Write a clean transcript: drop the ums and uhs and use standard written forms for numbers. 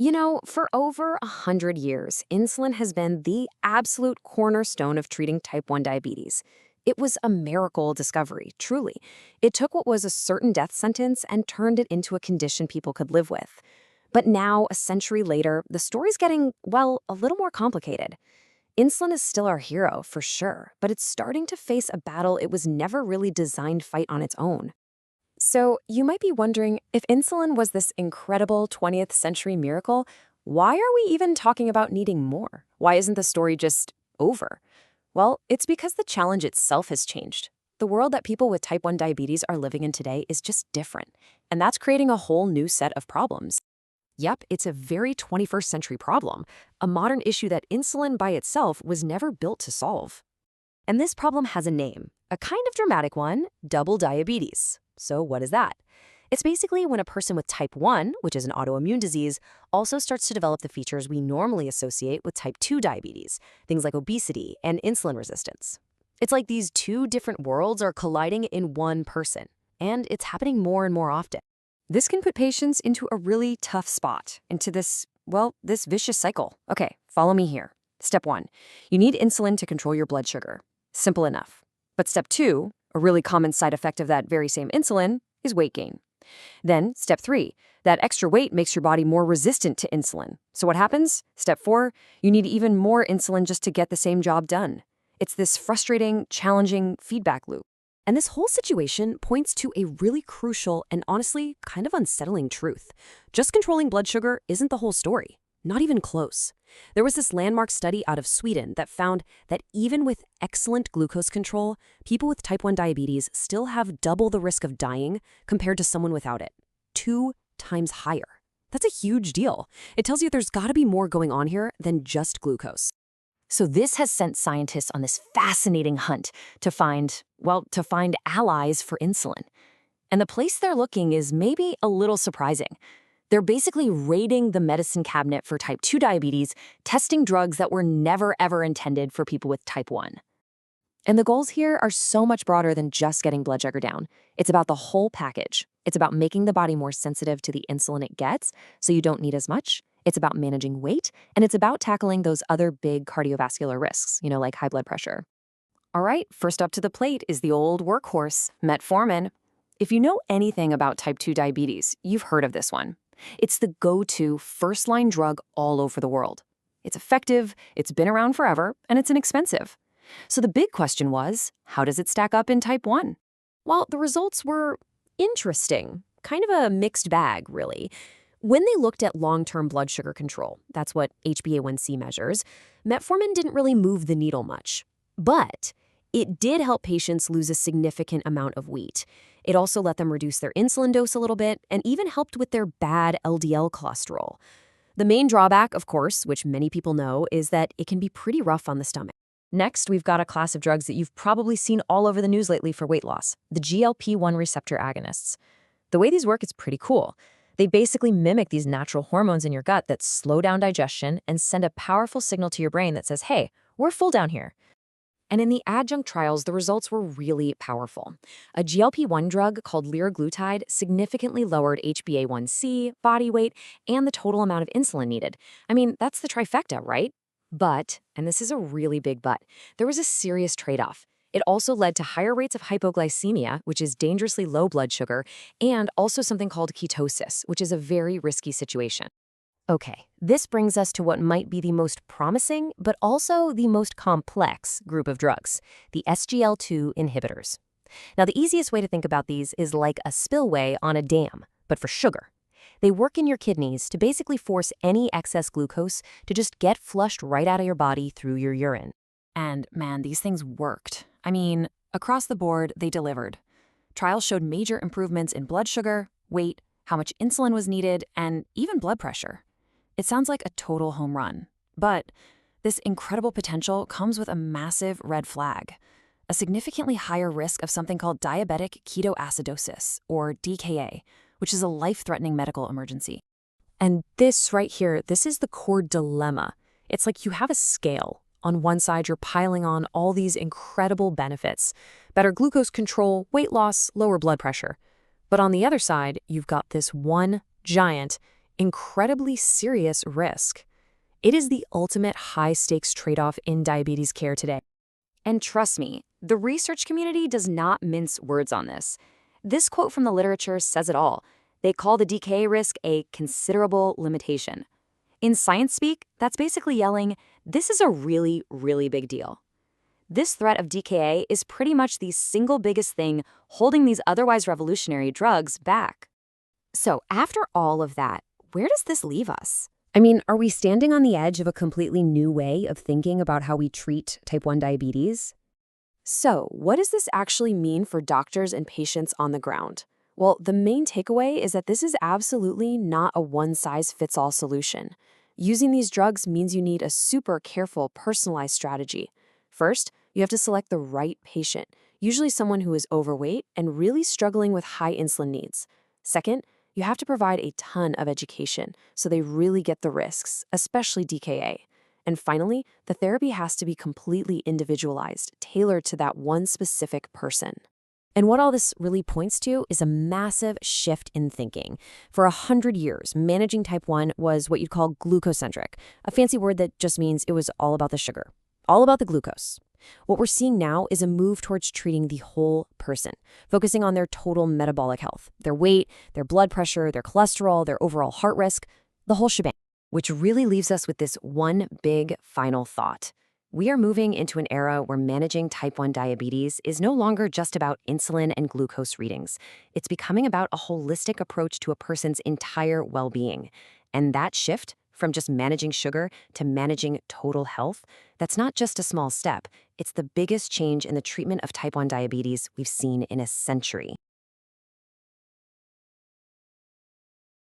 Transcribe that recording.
For over 100 years, insulin has been the absolute cornerstone of treating type 1 diabetes. It was a miracle discovery, truly. It took what was a certain death sentence and turned it into a condition people could live with. But now, a century later, the story's getting, well, a little more complicated. Insulin is still our hero, for sure, but it's starting to face a battle it was never really designed to fight on its own. So, you might be wondering, if insulin was this incredible 20th century miracle, why are we even talking about needing more? Why isn't the story just over? Well, it's because the challenge itself has changed. The world that people with type 1 diabetes are living in today is just different, and that's creating a whole new set of problems. Yep, it's a very 21st century problem, a modern issue that insulin by itself was never built to solve. And this problem has a name, a kind of dramatic one: double diabetes. So what is that? It's basically when a person with type 1, which is an autoimmune disease, also starts to develop the features we normally associate with type 2 diabetes, things like obesity and insulin resistance. It's like these two different worlds are colliding in one person, and it's happening more and more often. This can put patients into a really tough spot, into this vicious cycle. Okay, follow me here. Step 1, you need insulin to control your blood sugar. Simple enough. But step 2, a really common side effect of that very same insulin, is weight gain. Then, step 3, that extra weight makes your body more resistant to insulin. So what happens? Step 4, you need even more insulin just to get the same job done. It's this frustrating, challenging feedback loop. And this whole situation points to a really crucial and honestly kind of unsettling truth. Just controlling blood sugar isn't the whole story. Not even close. There was this landmark study out of Sweden that found that even with excellent glucose control, people with type 1 diabetes still have double the risk of dying compared to someone without it. 2 times higher. That's a huge deal. It tells you there's got to be more going on here than just glucose. So this has sent scientists on this fascinating hunt to find allies for insulin. And the place they're looking is maybe a little surprising. They're basically raiding the medicine cabinet for type 2 diabetes, testing drugs that were never ever intended for people with type 1. And the goals here are so much broader than just getting blood sugar down. It's about the whole package. It's about making the body more sensitive to the insulin it gets, so you don't need as much. It's about managing weight, and it's about tackling those other big cardiovascular risks, like high blood pressure. All right, first up to the plate is the old workhorse, metformin. If you know anything about type 2 diabetes, you've heard of this one. It's the go-to first-line drug all over the world. It's effective, it's been around forever, and it's inexpensive. So the big question was, how does it stack up in type 1? Well, the results were interesting, kind of a mixed bag, really. When they looked at long-term blood sugar control, that's what HbA1c measures, metformin didn't really move the needle much. But it did help patients lose a significant amount of weight. It also let them reduce their insulin dose a little bit and even helped with their bad LDL cholesterol. The main drawback, of course, which many people know, is that it can be pretty rough on the stomach. Next, we've got a class of drugs that you've probably seen all over the news lately for weight loss, the GLP-1 receptor agonists. The way these work is pretty cool. They basically mimic these natural hormones in your gut that slow down digestion and send a powerful signal to your brain that says, hey, we're full down here. And in the adjunct trials, the results were really powerful. A GLP-1 drug called liraglutide significantly lowered HbA1c, body weight, and the total amount of insulin needed. I mean, that's the trifecta, right? But, and this is a really big but, there was a serious trade-off. It also led to higher rates of hypoglycemia, which is dangerously low blood sugar, and also something called ketosis, which is a very risky situation. Okay, this brings us to what might be the most promising, but also the most complex group of drugs, the SGL2 inhibitors. Now, the easiest way to think about these is like a spillway on a dam, but for sugar. They work in your kidneys to basically force any excess glucose to just get flushed right out of your body through your urine. And man, these things worked. I mean, across the board, they delivered. Trials showed major improvements in blood sugar, weight, how much insulin was needed, and even blood pressure. It sounds like a total home run. But this incredible potential comes with a massive red flag, a significantly higher risk of something called diabetic ketoacidosis, or DKA, which is a life-threatening medical emergency. And this right here, this is the core dilemma. It's like you have a scale. On one side, you're piling on all these incredible benefits: better glucose control, weight loss, lower blood pressure. But on the other side, you've got this one giant, incredibly serious risk. It is the ultimate high-stakes trade-off in diabetes care today. And trust me, the research community does not mince words on this. This quote from the literature says it all. They call the DKA risk a considerable limitation. In science speak, that's basically yelling, this is a really, really big deal. This threat of DKA is pretty much the single biggest thing holding these otherwise revolutionary drugs back. So after all of that, where does this leave us? I mean, are we standing on the edge of a completely new way of thinking about how we treat type 1 diabetes? So, what does this actually mean for doctors and patients on the ground? Well, the main takeaway is that this is absolutely not a one-size-fits-all solution. Using these drugs means you need a super careful, personalized strategy. First, you have to select the right patient, usually someone who is overweight and really struggling with high insulin needs. Second, you have to provide a ton of education so they really get the risks, especially DKA. And finally, the therapy has to be completely individualized, tailored to that one specific person. And what all this really points to is a massive shift in thinking. For 100 years, managing type 1 was what you'd call glucocentric, a fancy word that just means it was all about the sugar, all about the glucose. What we're seeing now is a move towards treating the whole person, focusing on their total metabolic health, their weight, their blood pressure, their cholesterol, their overall heart risk, the whole shebang. Which really leaves us with this one big final thought. We are moving into an era where managing type 1 diabetes is no longer just about insulin and glucose readings. It's becoming about a holistic approach to a person's entire well-being. And that shift from just managing sugar to managing total health, that's not just a small step. It's the biggest change in the treatment of type 1 diabetes we've seen in a century.